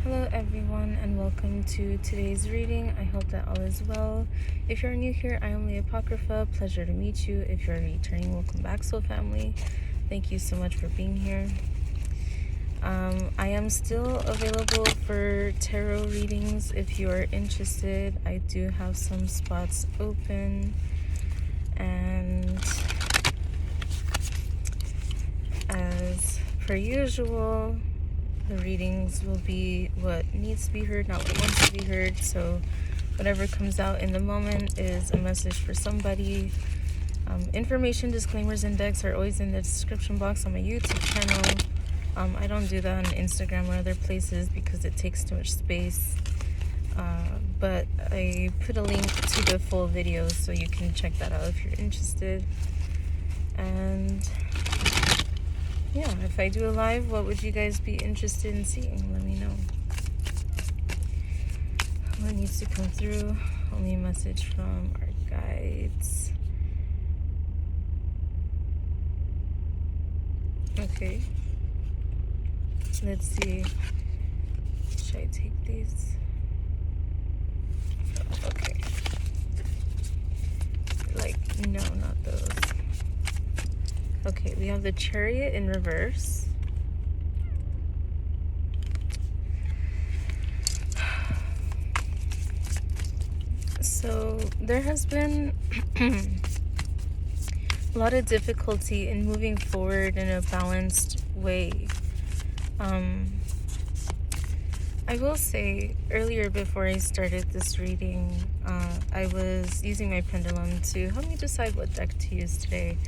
Hello everyone and welcome to today's reading. I hope that all is well. If you're new here, I am LeeApocrypha. Pleasure to meet you. If you're returning, welcome back, soul family. Thank you so much for being here. I am still available for tarot readings if you are interested. I do have some spots open, and as per usual, the readings will be what needs to be heard, not what wants to be heard. So whatever comes out in the moment is a message for somebody. Information, disclaimers, and decks are always in the description box on my YouTube channel. I don't do that on Instagram or other places because it takes too much space. But I put a link to the full video so you can check that out if you're interested. And yeah, if I do a live, what would you guys be interested in seeing? Let me know. What needs to come through? Only a message from our guides. Okay. Let's see. Should I take these? Okay. No, not those. Okay, we have the Chariot in reverse. So there has been a lot of difficulty in moving forward in a balanced way. I will say, earlier before I started this reading, I was using my pendulum to help me decide what deck to use today.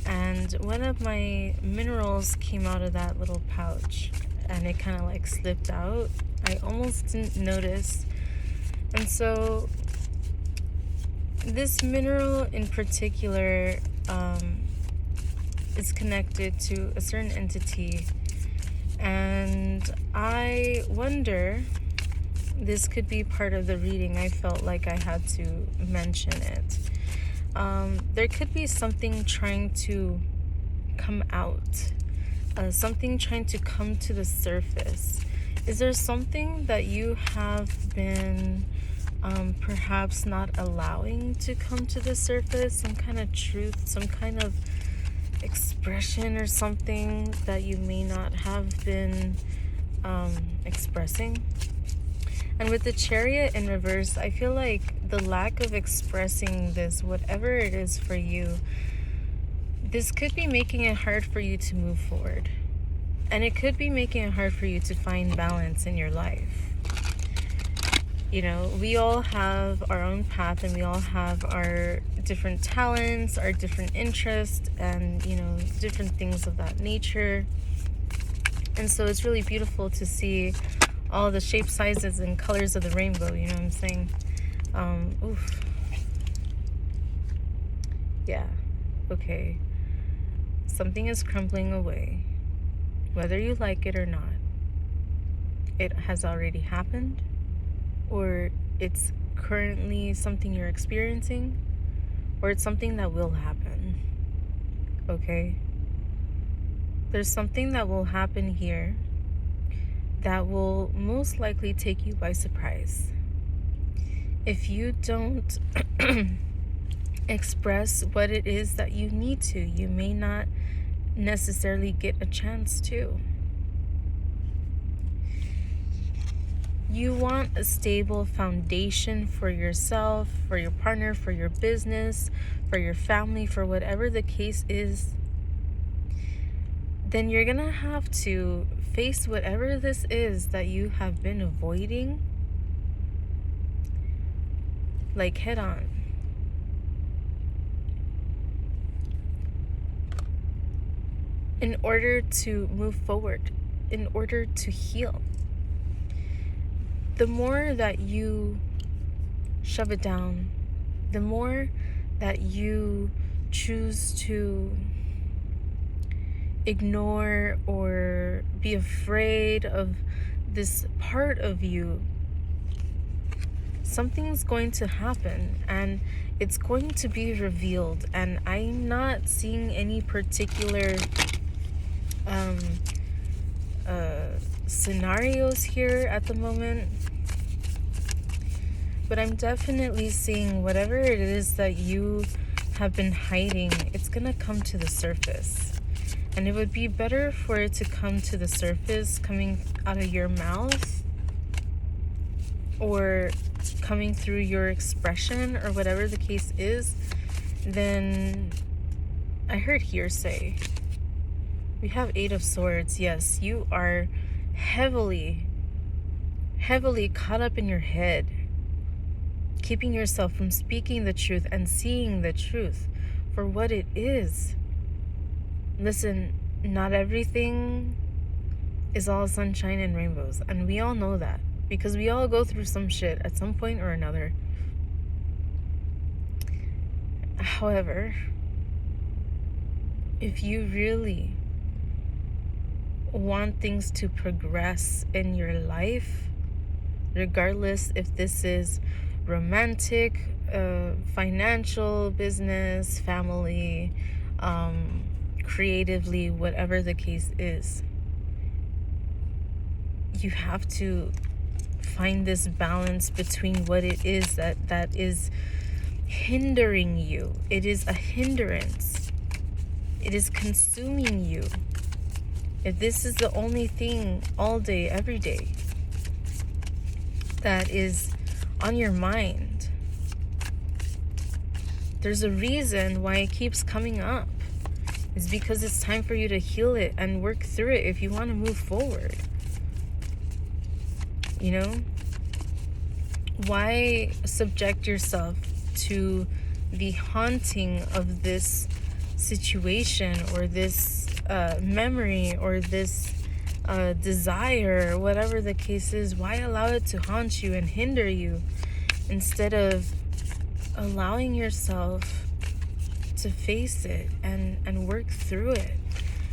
And one of my minerals came out of that little pouch, and it kind of like slipped out. I almost didn't notice. And so this mineral in particular is connected to a certain entity. And I wonder, this could be part of the reading. I felt like I had to mention it. There could be something trying to come out, something trying to come to the surface. Is there something that you have been perhaps not allowing to come to the surface? Some kind of truth, some kind of expression or something that you may not have been expressing? And with the Chariot in reverse, I feel like the lack of expressing this, whatever it is for you, this could be making it hard for you to move forward. And it could be making it hard for you to find balance in your life. You know, we all have our own path, and we all have our different talents, our different interests, and, you know, different things of that nature. And so it's really beautiful to see all the shapes, sizes, and colors of the rainbow, you know what I'm saying? Oof. Yeah, okay. Something is crumbling away. Whether you like it or not, it has already happened, or it's currently something you're experiencing, or it's something that will happen, okay? There's something that will happen here that will most likely take you by surprise. If you don't express what it is that you need to, you may not necessarily get a chance to. You want a stable foundation for yourself, for your partner, for your business, for your family, for whatever the case is. Then you're gonna have to face whatever this is that you have been avoiding, like head on. In order to move forward, in order to heal. The more that you shove it down, the more that you choose to ignore or be afraid of this part of you, something's going to happen, and it's going to be revealed. And I'm not seeing any particular scenarios here at the moment, but I'm definitely seeing whatever it is that you have been hiding, it's gonna come to the surface. And it would be better for it to come to the surface coming out of your mouth or coming through your expression or whatever the case is, than I heard hearsay. We have 8 of Swords. Yes, you are heavily caught up in your head, keeping yourself from speaking the truth and seeing the truth for what it is. Listen, not everything is all sunshine and rainbows, and we all know that because we all go through some shit at some point or another. However, if you really want things to progress in your life, regardless if this is romantic, financial, business, family, creatively, whatever the case is, you have to find this balance between what it is that is hindering you. It is a hindrance. It is consuming you. If this is the only thing all day, every day, that is on your mind, there's a reason why it keeps coming up. It's because it's time for you to heal it and work through it if you want to move forward. You know? Why subject yourself to the haunting of this situation or this memory or this desire, whatever the case is? Why allow it to haunt you and hinder you instead of allowing yourself to face it and work through it?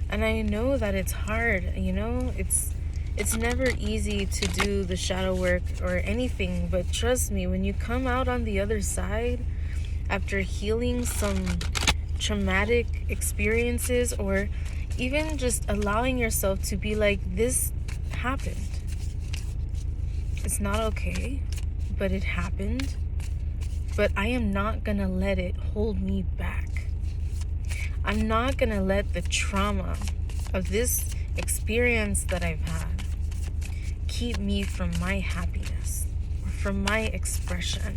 And I know that it's hard, you know, it's never easy to do the shadow work or anything, but trust me, when you come out on the other side after healing some traumatic experiences, or even just allowing yourself to be like, this happened, it's not okay, but it happened, but I am not gonna let it hold me back. I'm not gonna let the trauma of this experience that I've had keep me from my happiness or from my expression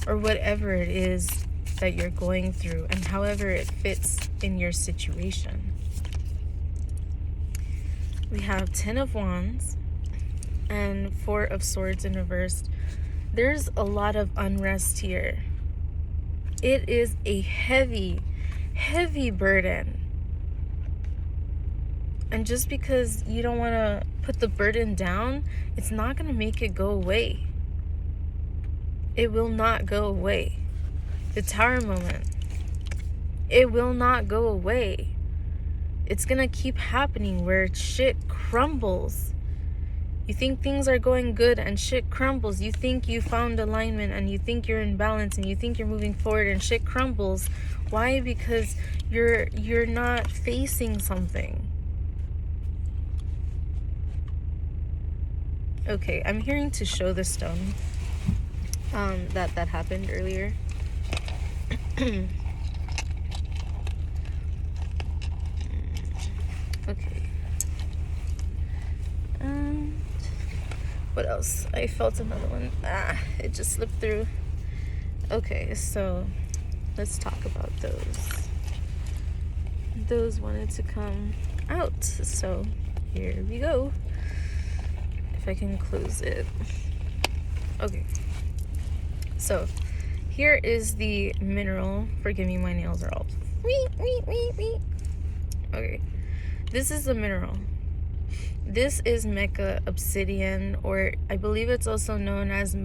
or whatever it is that you're going through and however it fits in your situation. We have 10 of Wands and 4 of Swords in reverse. There's a lot of unrest here. It is a heavy burden. And just because you don't want to put the burden down, it's not going to make it go away. It will not go away. The Tower moment. It will not go away. It's going to keep happening where shit crumbles. You think things are going good and shit crumbles. You think you found alignment and you think you're in balance and you think you're moving forward and shit crumbles. Why? Because you're not facing something. Okay, I'm hearing to show the stone that happened earlier. Okay. What else? I felt another one. It just slipped through. Okay, so let's talk about those. Those wanted to come out, so here we go. If I can close it. Okay. So here is the mineral. Forgive me, my nails are all okay. This is the mineral. This is Mecha obsidian, or I believe it's also known as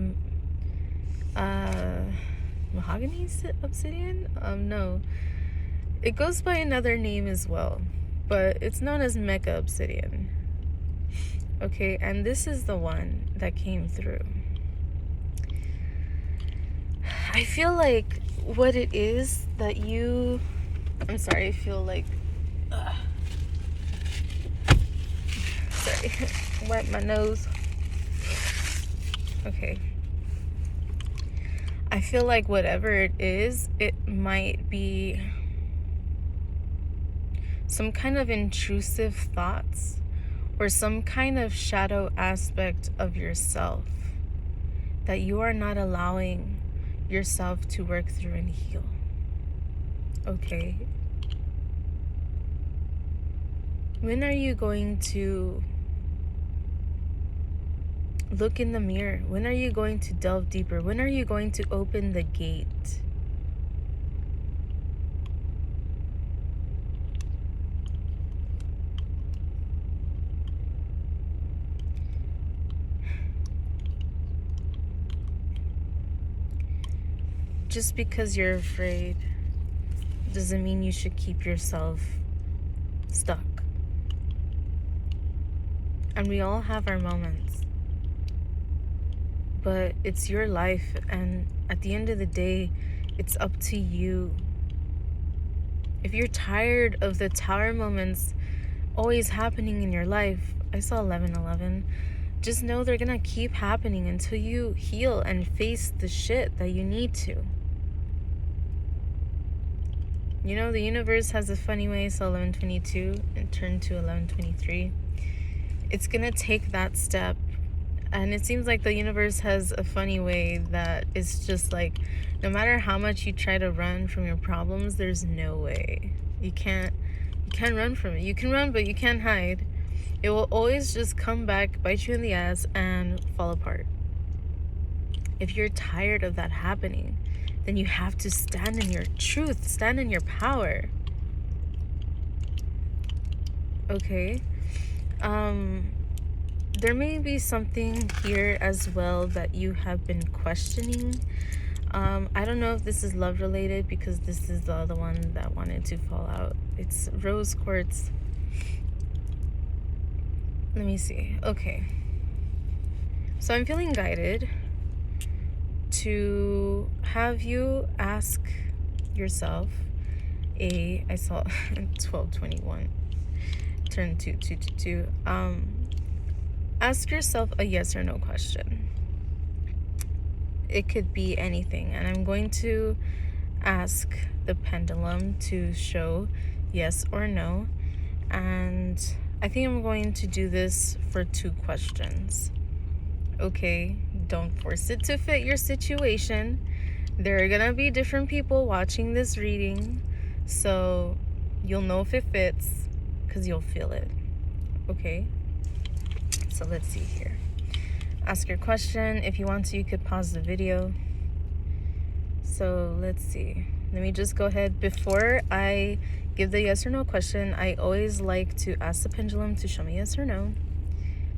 mahogany obsidian. No, it goes by another name as well, but it's known as Mecha obsidian. Okay, and this is the one that came through. I feel like what it is that you... I'm sorry, I feel like... Sorry. Wipe my nose. Okay. I feel like whatever it is, it might be some kind of intrusive thoughts or some kind of shadow aspect of yourself that you are not allowing yourself to work through and heal. Okay. When are you going to look in the mirror? When are you going to delve deeper? When are you going to open the gate? Just because you're afraid doesn't mean you should keep yourself stuck. And we all have our moments. But it's your life, and at the end of the day, it's up to you. If you're tired of the tower moments always happening in your life, I saw 1111, just know they're gonna keep happening until you heal and face the shit that you need to. You know, the universe has a funny way, so 1122 and turned to 1123. It's gonna take that step. And it seems like the universe has a funny way that it's just like, no matter how much you try to run from your problems, there's no way. You can't run from it. You can run, but you can't hide. It will always just come back, bite you in the ass, and fall apart. If you're tired of that happening, then you have to stand in your truth, stand in your power. Okay? There may be something here as well that you have been questioning. I don't know if this is love related, because this is the other one that wanted to fall out. It's rose quartz. Let me see. Okay. So I'm feeling guided to have you ask yourself I saw 1221 turn to 222. Ask yourself a yes or no question. It could be anything, and I'm going to ask the pendulum to show yes or no, and I think I'm going to do this for 2 questions. Okay, don't force it to fit your situation. There are gonna be different people watching this reading, so you'll know if it fits because you'll feel it. Okay, so let's see here. Ask your question. If you want to, you could pause the video. So let's see. Let me just go ahead. Before I give the yes or no question, I always like to ask the pendulum to show me yes or no.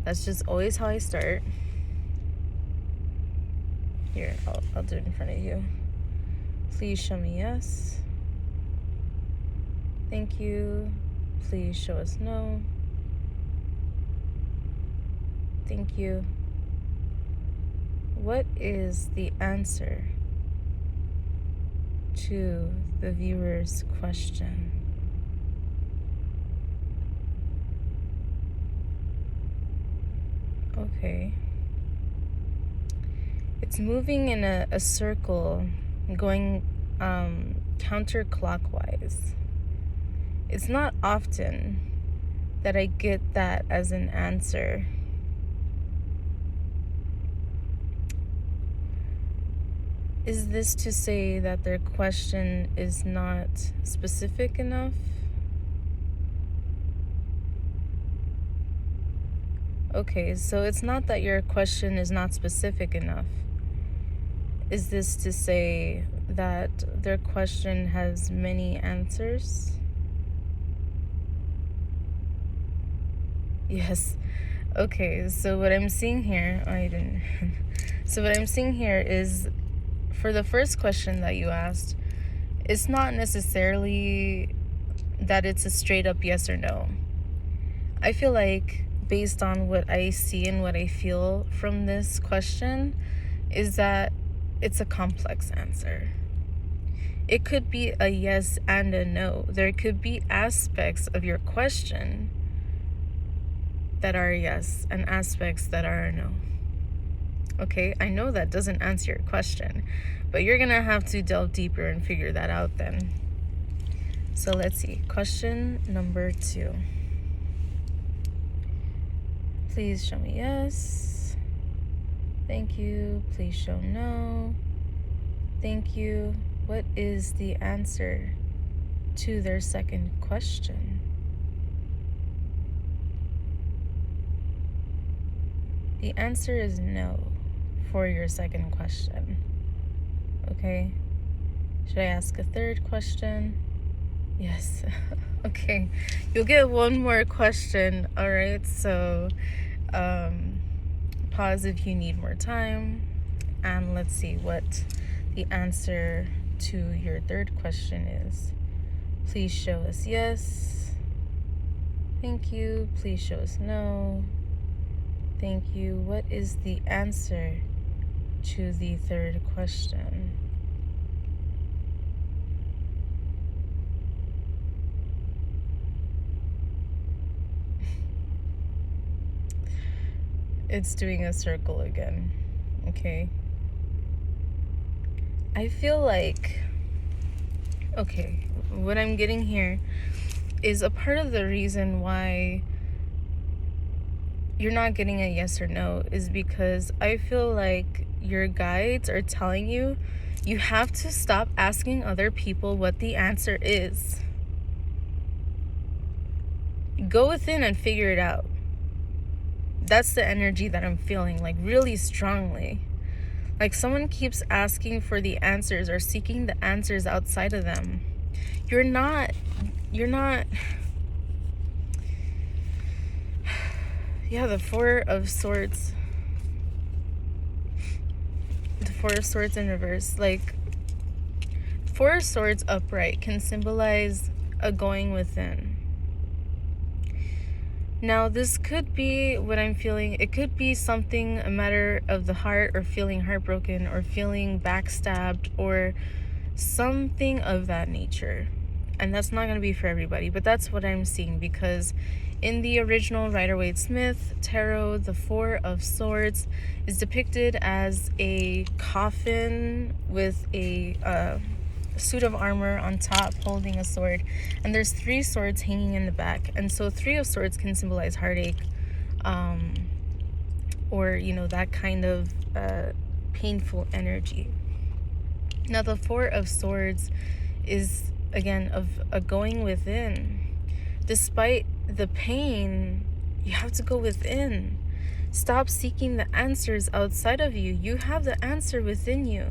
That's just always how I start. Here, I'll do it in front of you. Please show me yes. Thank you. Please show us no. Thank you. What is the answer to the viewer's question? Okay. It's moving in a circle, going counterclockwise. It's not often that I get that as an answer. Is this to say that their question is not specific enough? Okay, so it's not that your question is not specific enough. Is this to say that their question has many answers? Yes. Okay, so what I'm seeing here, So what I'm seeing here is, for the first question that you asked, it's not necessarily that it's a straight up yes or no. I feel like, based on what I see and what I feel from this question, is that it's a complex answer. It could be a yes and a no. There could be aspects of your question that are a yes and aspects that are a no. Okay, I know that doesn't answer your question, but you're gonna have to delve deeper and figure that out then. So let's see. Question number 2. Please show me yes. Thank you. Please show no. Thank you. What is the answer to their second question? The answer is no for your second question. Okay? Should I ask a third question? Yes. Okay. You'll get one more question. All right. So, pause if you need more time. And let's see what the answer to your third question is. Please show us yes. Thank you. Please show us no. Thank you. What is the answer to the third question? It's doing a circle again. Okay. I feel like, okay, what I'm getting here is a part of the reason why you're not getting a yes or no is because I feel like your guides are telling you you have to stop asking other people what the answer is. Go within and figure it out. That's the energy that I'm feeling, like really strongly. Like someone keeps asking for the answers or seeking the answers outside of them. You're not yeah, the Four of Swords. The Four of Swords in reverse. Like, Four of Swords upright can symbolize a going within. Now, this could be what I'm feeling. It could be something, a matter of the heart, or feeling heartbroken, or feeling backstabbed, or something of that nature. And that's not going to be for everybody, but that's what I'm seeing, because in the original Rider-Waite-Smith tarot, the Four of Swords is depicted as a coffin with a suit of armor on top holding a sword, and there's 3 swords hanging in the back. And so 3 of Swords can symbolize heartache, or that kind of painful energy. Now the Four of Swords is again of a going within. Despite the pain, you have to go within. Stop seeking the answers outside of you. You have the answer within you.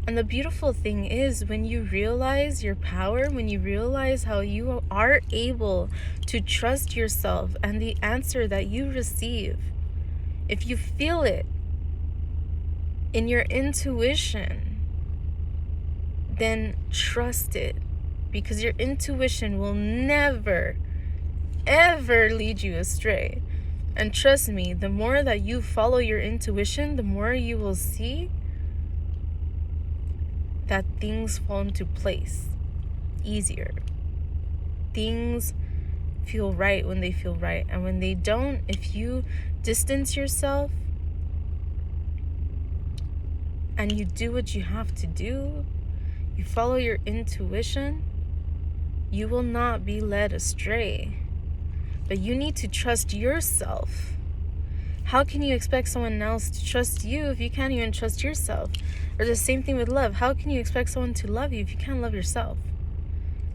And the beautiful thing is, when you realize your power, when you realize how you are able to trust yourself and the answer that you receive, if you feel it in your intuition, then trust it, because your intuition will never, ever lead you astray. And trust me, the more that you follow your intuition, the more you will see that things fall into place easier. Things feel right when they feel right. And when they don't, if you distance yourself and you do what you have to do, you follow your intuition, you will not be led astray. But you need to trust yourself. How can you expect someone else to trust you if you can't even trust yourself? Or the same thing with love. How can you expect someone to love you if you can't love yourself?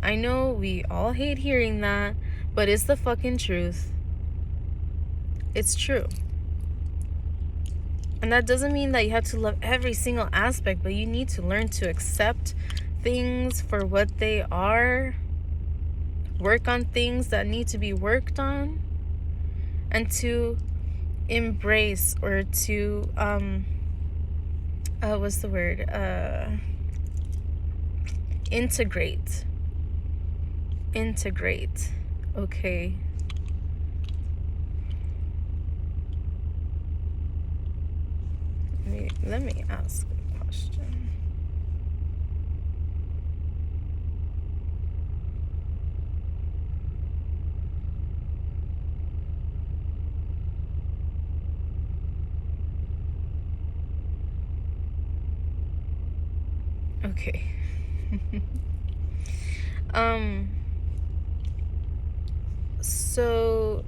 I know we all hate hearing that, but it's the fucking truth. It's true. And that doesn't mean that you have to love every single aspect, but you need to learn to accept things for what they are, work on things that need to be worked on, and to embrace, or to what's the word, integrate. Okay, let me ask a question. Okay. So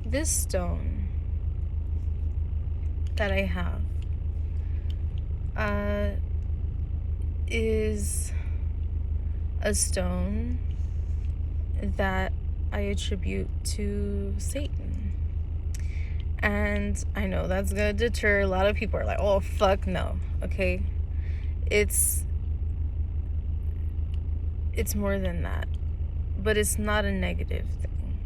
this stone that I have is a stone that I attribute to Satan. And I know that's gonna deter a lot of people. Are like, oh fuck no. Okay, it's more than that, but it's not a negative thing.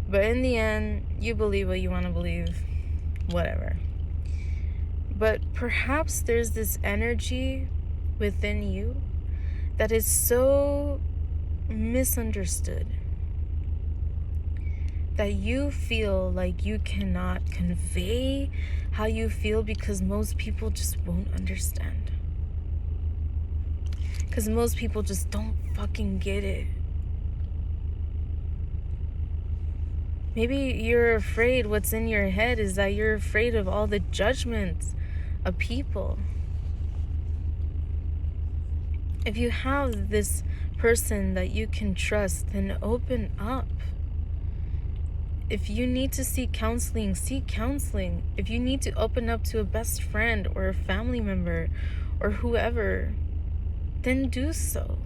But in the end, you believe what you want to believe, whatever. But perhaps there's this energy within you that is so misunderstood that you feel like you cannot convey how you feel because most people just won't understand. Because most people just don't fucking get it. Maybe you're afraid, what's in your head is that you're afraid of all the judgments of people. If you have this person that you can trust, then open up. If you need to seek counseling, seek counseling. If you need to open up to a best friend or a family member or whoever, then do so.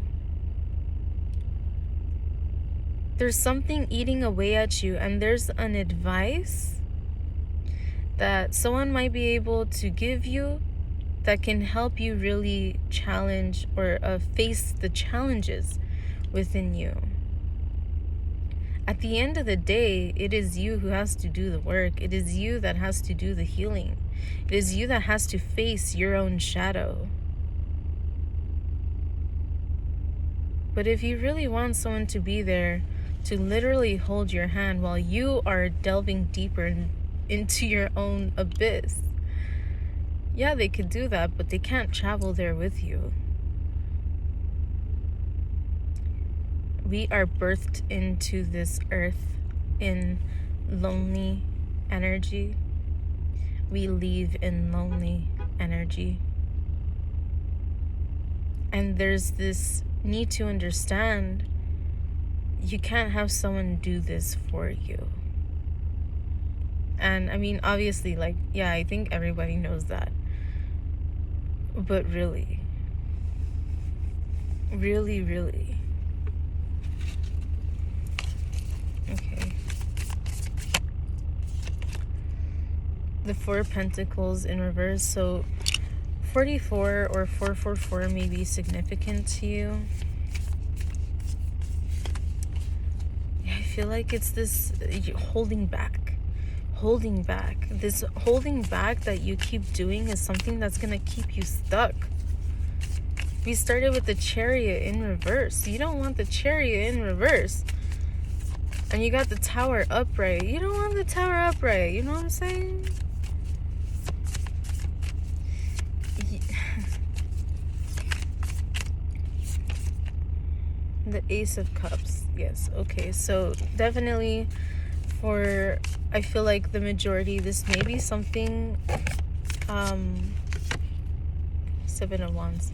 There's something eating away at you, and there's an advice that someone might be able to give you that can help you really challenge or face the challenges within you. At the end of the day, it is you who has to do the work. It is you that has to do the healing. It is you that has to face your own shadow. But if you really want someone to be there to literally hold your hand while you are delving deeper into your own abyss, yeah, they could do that, but they can't travel there with you. We are birthed into this earth in lonely energy. We leave in lonely energy. And there's this need to understand you can't have someone do this for you. And I mean, obviously, like, yeah, I think everybody knows that. But really, really. Okay. The Four of Pentacles in reverse. So 44 or 444 may be significant to you. I feel like it's this holding back. This holding back that you keep doing is something that's going to keep you stuck. We started with the Chariot in reverse. You don't want the Chariot in reverse. And you got the Tower upright. You don't want the Tower upright. You know what I'm saying? The Ace of Cups. Yes. Okay. So definitely for, I feel like the majority, this may be something, Seven of Wands.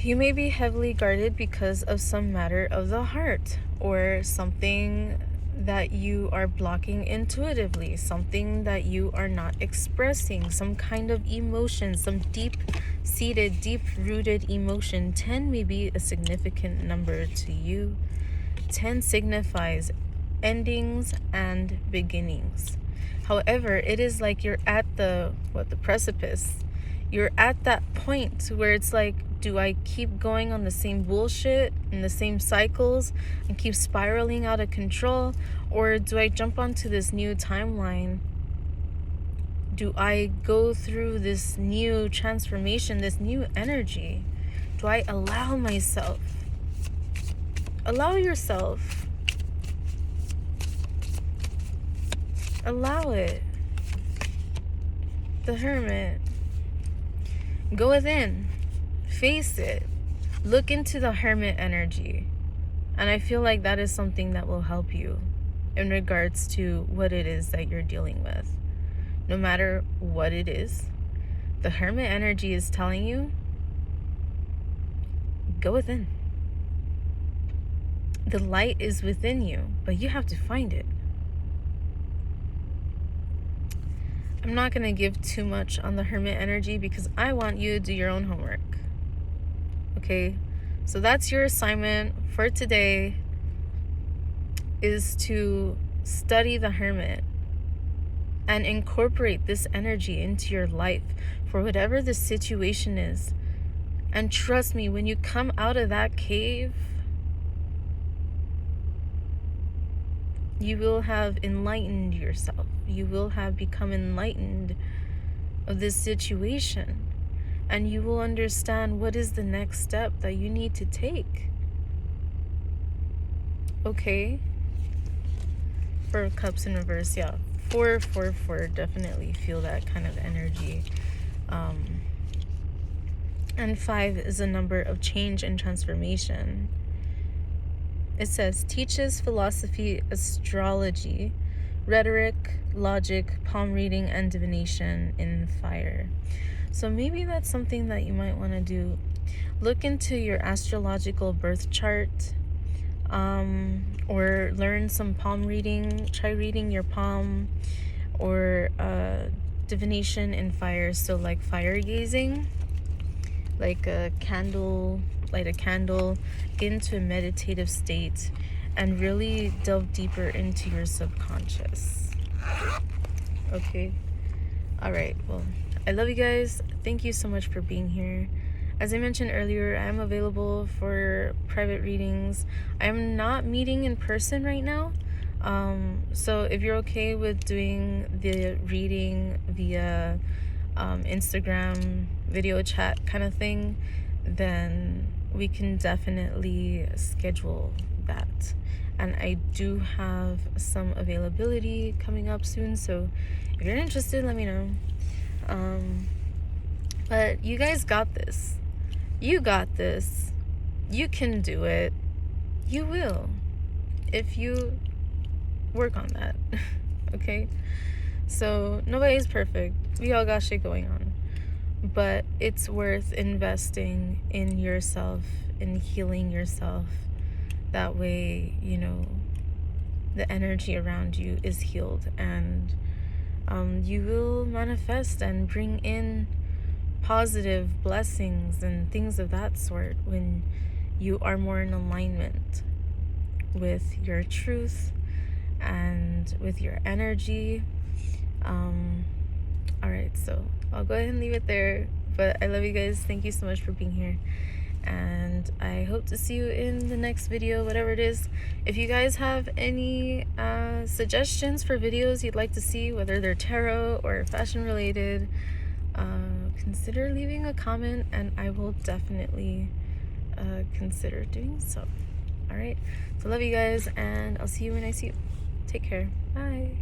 You may be heavily guarded because of some matter of the heart or something that you are blocking intuitively, something that you are not expressing, some kind of emotion, some deep-seated, deep-rooted emotion. 10 may be a significant number to you. 10 signifies endings and beginnings. However, it is like you're at the precipice. You're at that point where it's like, do I keep going on the same bullshit and the same cycles and keep spiraling out of control? Or do I jump onto this new timeline? Do I go through this new transformation, this new energy? Do I allow myself? Allow yourself. Allow it. The Hermit. Go within. Face it. Look into the Hermit energy. And I feel like that is something that will help you in regards to what it is that you're dealing with. No matter what it is, the Hermit energy is telling you, go within. The light is within you, but you have to find it. I'm not going to give too much on the Hermit energy because I want you to do your own homework. Okay? So that's your assignment for today, is to study the Hermit and incorporate this energy into your life for whatever the situation is. And trust me, when you come out of that cave, you will have enlightened yourself. You will have become enlightened of this situation. And you will understand what is the next step that you need to take. Okay? Four of Cups in reverse, yeah. 444, definitely feel that kind of energy. And 5 is a number of change and transformation. It says, teaches philosophy, astrology, rhetoric, logic, palm reading, and divination in fire. So maybe that's something that you might want to do. Look into your astrological birth chart, or learn some palm reading. Try reading your palm, or divination in fire. So like fire gazing, like a candle, light a candle, get into a meditative state and really delve deeper into your subconscious. Okay? Alright, well, I love you guys. Thank you so much for being here. As I mentioned earlier, I am available for private readings. I am not meeting in person right now. So if you're okay with doing the reading via Instagram video chat kind of thing, then we can definitely schedule that. And I do have some availability coming up soon, so if you're interested, let me know. But you guys got this. You got this. You can do it. You will, if you work on that. Okay? So nobody's perfect. We all got shit going on. But it's worth investing in yourself, in healing yourself. That way, you know, the energy around you is healed, and you will manifest and bring in positive blessings and things of that sort when you are more in alignment with your truth and with your energy. Alright, so I'll go ahead and leave it there, but I love you guys. Thank you so much for being here, and I hope to see you in the next video, whatever it is. If you guys have any suggestions for videos you'd like to see, whether they're tarot or fashion related, consider leaving a comment, and I will definitely consider doing so. Alright, so love you guys, and I'll see you when I see you. Take care. Bye.